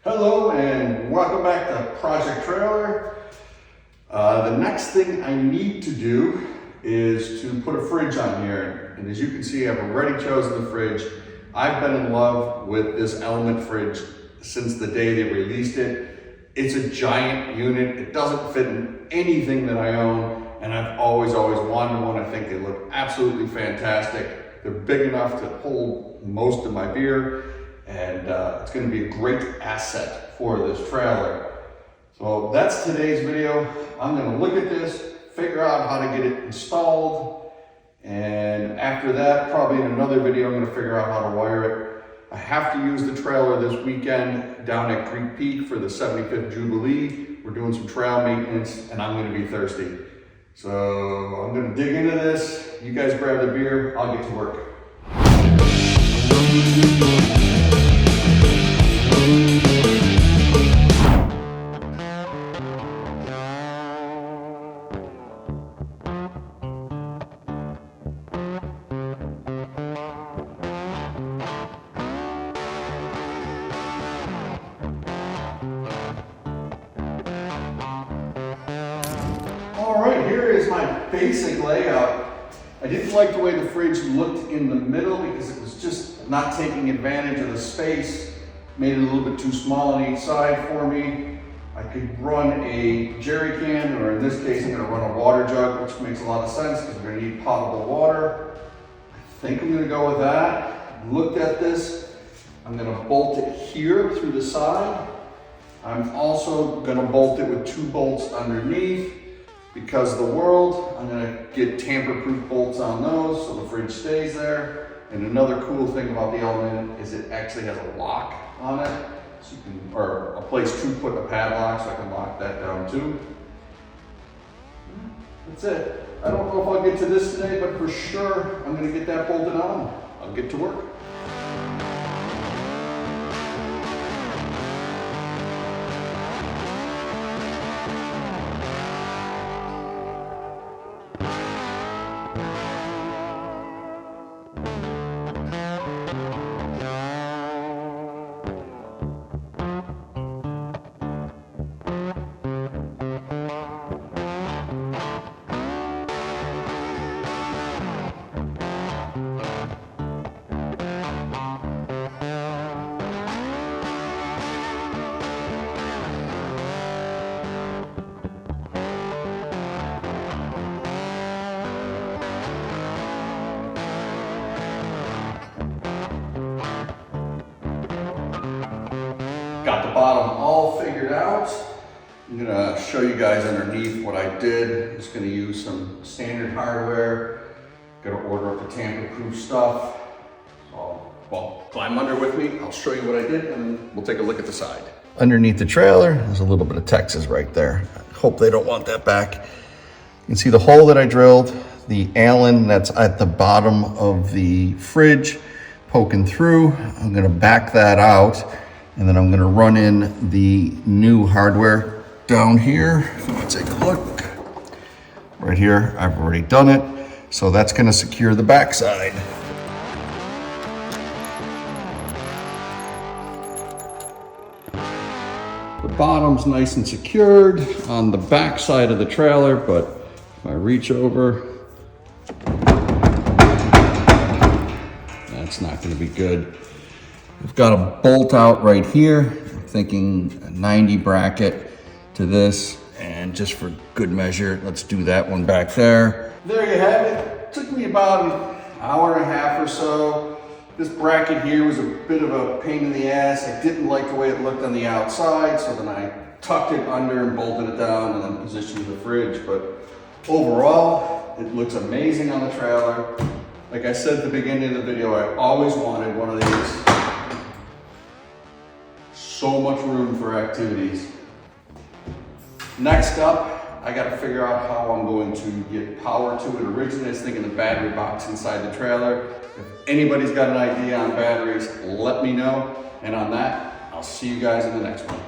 Hello and welcome back to Project Trailer. The next thing I need to do is to put a fridge on here. And as you can see, I've already chosen the fridge. I've been in love with this Element fridge since the day they released it. It's a giant unit. It doesn't fit in anything that I own. And I've always wanted one. I think they look absolutely fantastic. They're big enough to hold most of my beer. And it's going to be a great asset for this trailer. So that's today's video. I'm going to look at this, figure out how to get it installed, and after that, probably in another video, I'm going to figure out how to wire it. I have to use the trailer this weekend down at Creek Peak for the 75th Jubilee. We're doing some trail maintenance, and I'm going to be thirsty. So I'm going to dig into this. You guys grab the beer. I'll get to work. All right, here is my basic layout. I didn't like the way the fridge looked in the middle because it was just not taking advantage of the space. Made it a little bit too small on each side for me. I could run a jerry can, or in this case, I'm gonna run a water jug, which makes a lot of sense because we're gonna need potable water. I think I'm gonna go with that. Looked at this. I'm gonna bolt it here through the side. I'm also gonna bolt it with 2 bolts underneath. Because of the world, I'm gonna get tamper-proof bolts on those so the fridge stays there. And another cool thing about the Element is it actually has a lock on it, so you can, or a place to put a padlock, so I can lock that down too. That's it. I don't know if I'll get to this today, but for sure, I'm gonna get that bolted on. I'll get to work. Got the bottom all figured out. I'm gonna show you guys underneath what I did. I'm just gonna use some standard hardware. Gonna order up the tamper-proof stuff. So, well, climb under with me. I'll show you what I did and we'll take a look at the side. Underneath the trailer, there's a little bit of Texas right there. I hope they don't want that back. You can see the hole that I drilled, the Allen that's at the bottom of the fridge poking through. I'm gonna back that out. And then I'm gonna run in the new hardware down here. Let's take a look. Right here, I've already done it. So that's gonna secure the backside. The bottom's nice and secured on the backside of the trailer, but if I reach over, that's not gonna be good. I've got a bolt out right here. I'm thinking a 90 bracket to this, and just for good measure, let's do that one back there. There you have it. It took me about an hour and a half or so. This bracket here was a bit of a pain in the ass. I didn't like the way it looked on the outside, so then I tucked it under and bolted it down and then positioned the fridge. But overall, it looks amazing on the trailer. Like I said at the beginning of the video, I always wanted one of these. So much room for activities. Next up, I gotta figure out how I'm going to get power to it. Originally, I was thinking the battery box inside the trailer. If anybody's got an idea on batteries, let me know. And on that, I'll see you guys in the next one.